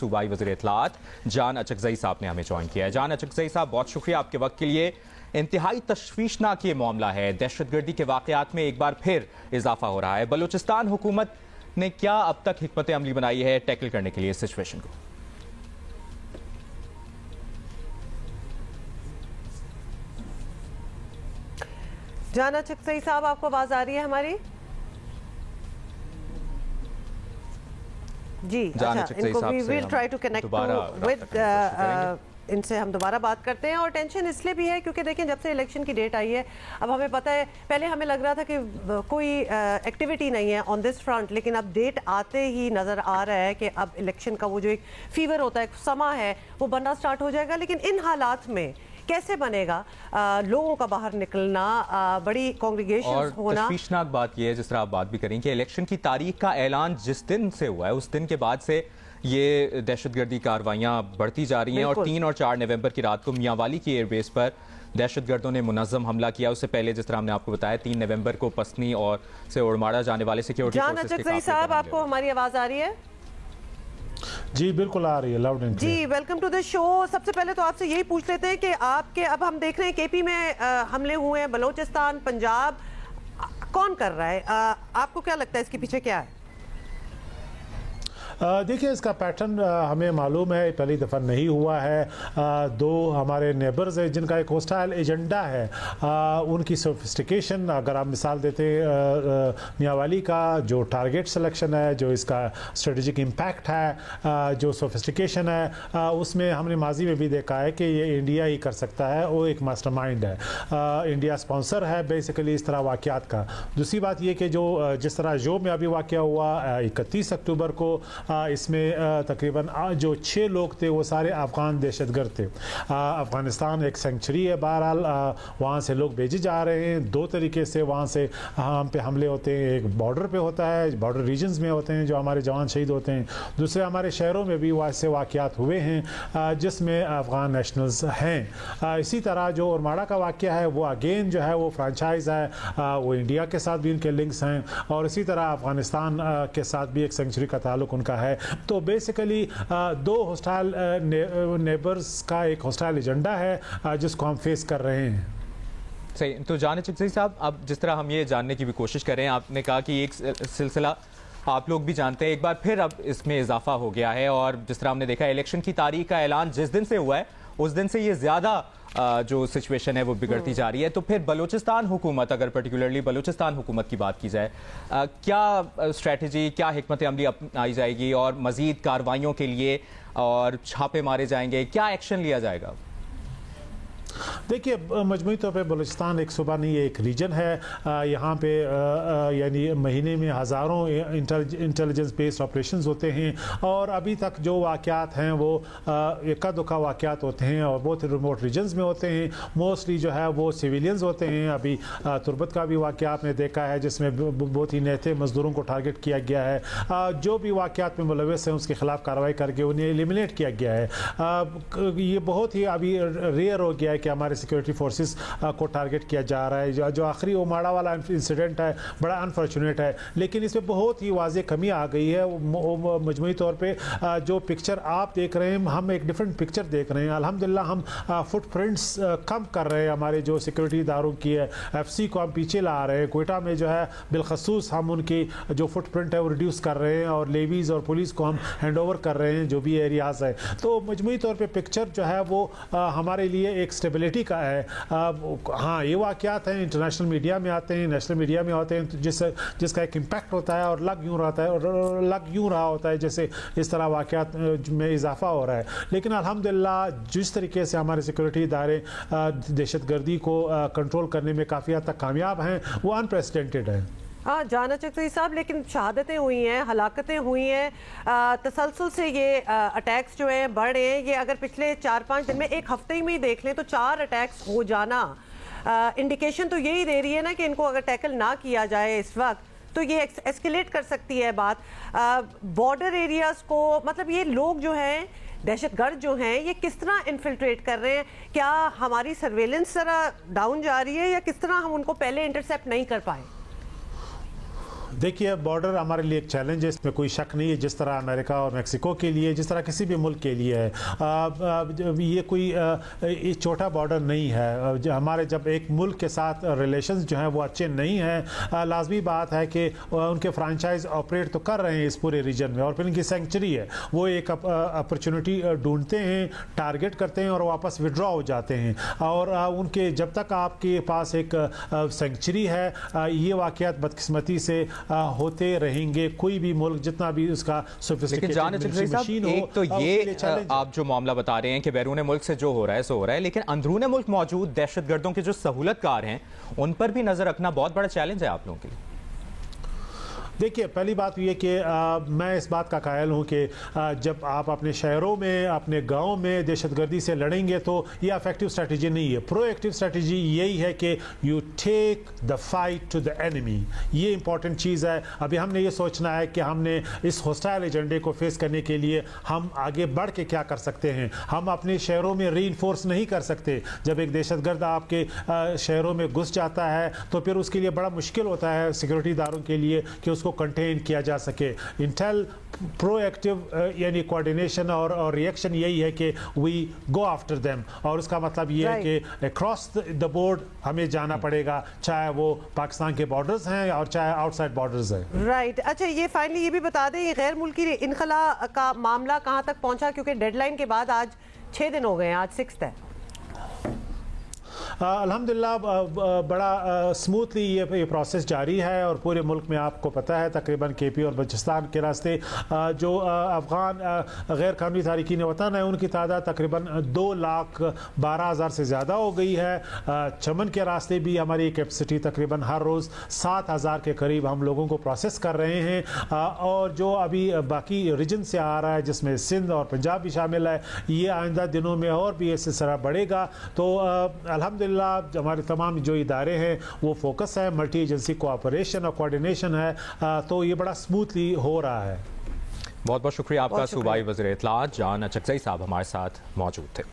सूबाई वज़ीर इत्तलाआत जान अचकज़ई साहब ने हमें ज्वाइन किया है। जान अचकज़ई साहब, बहुत शुक्रिया आपके वक्त के लिए। इंतहाई तशवीशनाक ये मामला है, दहशतगर्दी के वाक़यात में एक बार फिर इजाफा हो रहा है। बलूचिस्तान हुकूमत ने क्या अब तक हिकमत अमली बनाई है टैकल करने के लिए इस सिचुएशन को? जान अचकज़ई साहब, आपको आवाज आ रही है हमारी? जी, अच्छा, इनको we will try to connect with इनसे हम दोबारा बात करते हैं। और टेंशन इसलिए भी है क्योंकि देखें, जब से इलेक्शन की डेट आई है, अब हमें पता है, पहले हमें लग रहा था कि कोई एक्टिविटी नहीं है ऑन दिस फ्रंट, लेकिन अब डेट आते ही नज़र आ रहा है कि अब इलेक्शन का वो जो एक फीवर होता है, समा है, वो बनना स्टार्ट हो जाएगा। लेकिन इन हालात में कैसे बनेगा लोगों का बाहर निकलना, बड़ी कांग्रीगेशंस होना। और तशवीशनाक बात यह है, जिस तरह आप बात भी करें, कि इलेक्शन की तारीख का ऐलान जिस दिन से हुआ है, उस दिन के बाद से ये दहशतगर्दी कार्रवाइयाँ बढ़ती जा रही हैं। और 3 और 4 नवंबर की रात को मियांवाली की एयरबेस पर दहशतगर्दों ने मुनज़्ज़म हमला किया। उससे पहले जिस तरह हमने आपको बताया, 3 नवंबर को पसनी और से उड़माड़ा जाने वाले सिक्योरिटी जान अचकज़ई साहब, आपको हमारी आवाज़ आ रही है? जी बिल्कुल आ रही है, लाउड एंड क्लियर। जी, वेलकम टू द शो। सबसे पहले तो आपसे यही पूछ लेते हैं कि आपके, अब हम देख रहे हैं केपी में हमले हुए हैं, बलोचिस्तान, पंजाब, कौन कर रहा है? आपको क्या लगता है इसके पीछे क्या है? देखिए, इसका पैटर्न हमें मालूम है, पहली दफ़ा नहीं हुआ है। दो हमारे नेबर्स हैं जिनका एक होस्टाइल एजेंडा है, उनकी सोफिस्टिकेशन, अगर आप मिसाल देते मियांवाली का जो टारगेट सिलेक्शन है, जो इसका स्ट्रेटजिक इम्पैक्ट है, जो सोफिस्टिकेशन है, उसमें हमने माजी में भी देखा है कि ये इंडिया ही कर सकता है। वो एक मास्टरमाइंड है, इंडिया स्पॉन्सर है बेसिकली इस तरह वाक़यात का। दूसरी बात ये कि जो जिस तरह जो में अभी वाक़या हुआ 31 अक्टूबर को, इसमें तकरीबन जो 6 लोग थे वो सारे अफ़गान दहशतगर्द थे। अफ़गानिस्तान एक सेंचुरी है, बहरहाल वहाँ से लोग भेजे जा रहे हैं। 2 तरीके से वहाँ से हम पे हमले होते हैं। एक बॉर्डर पे होता है, बॉर्डर रीजन्स में होते हैं जो हमारे जवान शहीद होते हैं। दूसरे हमारे शहरों में भी वैसे वाक़यात हुए हैं जिसमें अफ़गान नेशनल्स हैं। इसी तरह जो उड़माड़ा का वाक़या है, वो अगेन जो है वो फ्रेंचाइज़ है, वो इंडिया के साथ भी उनके लिंक्स हैं, और इसी तरह अफ़गानिस्तान के साथ भी एक सेंचुरी का ताल्लुक़ उनका है। तो बेसिकली 2 होस्टाइल नेबर्स का एक होस्टाइल एजेंडा है जिसको हम फेस कर रहे हैं। सही। तो जान अचकज़ई साहब, अब जिस तरह हम ये जानने की भी कोशिश करें, आपने कहा कि एक सिलसिला आप लोग भी जानते हैं, एक बार फिर अब इसमें इजाफा हो गया है। और जिस तरह हमने देखा, इलेक्शन की तारीख का ऐलान जिस दिन से हुआ है, उस दिन से ये ज़्यादा जो सिचुएशन है वो बिगड़ती जा रही है। तो फिर बलूचिस्तान हुकूमत, अगर पर्टिकुलरली बलूचिस्तान हुकूमत की बात की जाए, क्या स्ट्रेटजी, क्या हिकमत अमली अपनाई जाएगी, और मज़ीद कार्रवाइयों के लिए और छापे मारे जाएंगे, क्या एक्शन लिया जाएगा? देखिए, मजमूई तौर पे बलूचिस्तान एक सूबा नहीं है, एक रीजन है। यहाँ पे यानी महीने में हज़ारों इंटेलिजेंस बेस्ड ऑपरेशंस होते हैं, और अभी तक जो वाक़यात हैं वो इक्का दुक्का वाक़यात होते हैं, और बहुत रिमोट रीजन्स में होते हैं। मोस्टली जो है वो सिविलियंस होते हैं। अभी तुर्बत का भी वाक़या आपने देखा है जिसमें बहुत ही नेते मज़दूरों को टारगेट किया गया है। जो भी वाक़यात में मुलव्वस हैं उसके ख़िलाफ़ कार्रवाई करके उन्हें एलिमिनेट किया गया है। ये बहुत ही अभी रेयर हो गया है कि हमारे सिक्योरिटी फोर्सेस को टारगेट किया जा रहा है। जो आखिरी उड़माड़ा वाला इंसिडेंट है, बड़ा अनफॉर्चुनेट है, लेकिन इसमें बहुत ही वाज़ेह कमी आ गई है। मजमूई तौर पे जो पिक्चर आप देख रहे हैं, हम एक डिफरेंट पिक्चर देख रहे हैं। अल्हम्दुलिल्लाह हम फुटप्रिंट्स कम कर रहे हैं, हमारे जो सिक्योरिटी इदारों की है। FC को हम पीछे ला रहे हैं। क्वेटा में जो है बिलखसूस हम उनकी जो फुटप्रिंट है वो रिड्यूस कर रहे हैं, और लेवीज़ और पुलिस को हम हैंड ओवर कर रहे हैं जो भी एरियाज़ है। तो मजमूई तौर पर पिक्चर जो है वो हमारे लिए एक स्टेबिलिटी का है। हाँ, ये वाक़यात हैं, इंटरनेशनल मीडिया में आते हैं, नेशनल मीडिया में होते हैं, जिसका एक इम्पैक्ट होता है, और लग यूँ रहा होता है जैसे इस तरह वाक़यात में इजाफा हो रहा है। लेकिन अल्हम्दुलिल्लाह जिस तरीके से हमारे सिक्योरिटी इदारे दहशतगर्दी को कंट्रोल करने में काफ़ी हद तक कामयाब हैं, वो अनप्रेसिडेंटेड है। हाँ, जान अचकज़ई साहब, लेकिन शहादतें हुई हैं, हलाकतें हुई हैं, तसलसल से ये अटैक्स जो हैं बढ़ रहे हैं। ये अगर पिछले 4-5 दिन में, एक हफ्ते ही में ही देख लें तो 4 अटैक्स हो जाना इंडिकेशन तो यही दे रही है ना कि इनको अगर टैकल ना किया जाए इस वक्त तो ये एस्केलेट कर सकती है बात। बॉर्डर एरियाज़ को, मतलब ये लोग जो हैं, दहशतगर्द जो हैं, ये किस तरह इन्फिल्ट्रेट कर रहे हैं? क्या हमारी सर्वेलेंस ज़रा डाउन जा रही है, या किस तरह हम उनको पहले इंटरसेप्ट नहीं कर पाए? देखिए, बॉर्डर हमारे लिए एक चैलेंज है, इसमें कोई शक नहीं है, जिस तरह अमेरिका और मेक्सिको के लिए, जिस तरह किसी भी मुल्क के लिए है। ये कोई छोटा बॉर्डर नहीं है। हमारे जब एक मुल्क के साथ रिलेशंस जो हैं वो अच्छे नहीं हैं, लाजमी बात है कि उनके फ्रेंचाइज ऑपरेट तो कर रहे हैं इस पूरे रीजन में, और फिर इनकी सेंचुरी है, वो एक अपॉर्चुनिटी ढूंढते हैं, टारगेट करते हैं और वापस विड्रॉ हो जाते हैं। और उनके जब तक आपके पास एक सेंचुरी है, ये वाक़यात बदकिस्मती से होते रहेंगे। कोई भी मुल्क जितना भी उसका सोफिस्टिकेटेड मशीन हो, एक तो ये आप जो मामला बता रहे हैं कि बैरून मुल्क से जो हो रहा है सो हो रहा है, लेकिन अंदरून मुल्क मौजूद दहशतगर्दों के जो सहूलतकार हैं उन पर भी नजर रखना बहुत बड़ा चैलेंज है आप लोगों के लिए। देखिए, पहली बात ये कि मैं इस बात का कायल हूँ कि जब आप अपने शहरों में, अपने गाँव में दहशतगर्दी से लड़ेंगे तो ये इफेक्टिव स्ट्रेटजी नहीं है। प्रोएक्टिव स्ट्रेटजी यही है कि you take the fight to the enemy. ये इंपॉर्टेंट चीज़ है। अभी हमने ये सोचना है कि हमने इस होस्टाइल एजेंडे को फेस करने के लिए हम आगे बढ़ के क्या कर सकते हैं। हम अपने शहरों में रीइंफोर्स नहीं कर सकते। जब एक दहशतगर्द आपके शहरों में घुस जाता है तो फिर उसके लिए बड़ा मुश्किल होता है सिक्योरिटी इदारों के लिए कि उसको कंटेन किया जा सके। इंटेल प्रोएक्टिव यानी कोऑर्डिनेशन और रिएक्शन यही है कि वी गो आफ्टर देम, और उसका मतलब ये है कि अक्रॉस द बोर्ड हमें जाना पड़ेगा, चाहे वो पाकिस्तान के बॉर्डर्स हैं और चाहे आउटसाइड बॉर्डर्स हैं। राइट। अच्छा, ये फाइनली ये भी बता दें, ये गैर मुल्की इनखला का मामला कहाँ तक पहुंचा, क्योंकि डेडलाइन के बाद आज 6 दिन हो गए हैं, आज 6 है। अल्हम्दुलिल्लाह बड़ा स्मूथली ये प्रोसेस जारी है, और पूरे मुल्क में आपको पता है तकरीबन केपी और बलूचिस्तान के रास्ते जो अफ़गान गैर कानूनी तारिकीन वतन है उनकी तादाद तकरीबन 2,12,000 से ज़्यादा हो गई है। चमन के रास्ते भी हमारी कैपेसिटी तकरीबन हर रोज़ 7,000 के करीब हम लोगों को प्रोसेस कर रहे हैं। और जो अभी बाकी रीजन से आ रहा है जिसमें सिंध और पंजाब भी शामिल है, ये आइंदा दिनों में और भी ये सिलसिला बढ़ेगा। तो अल्हम्दुलिल्लाह हमारे तमाम जो इदारे हैं वो फोकस है, मल्टी एजेंसी कोऑपरेशन और कोऑर्डिनेशन है, तो ये बड़ा स्मूथली हो रहा है। बहुत बहुत शुक्रिया आपका। सूबाई वज़ीर इत्तलाआत जान अचकज़ई साहब हमारे साथ मौजूद थे।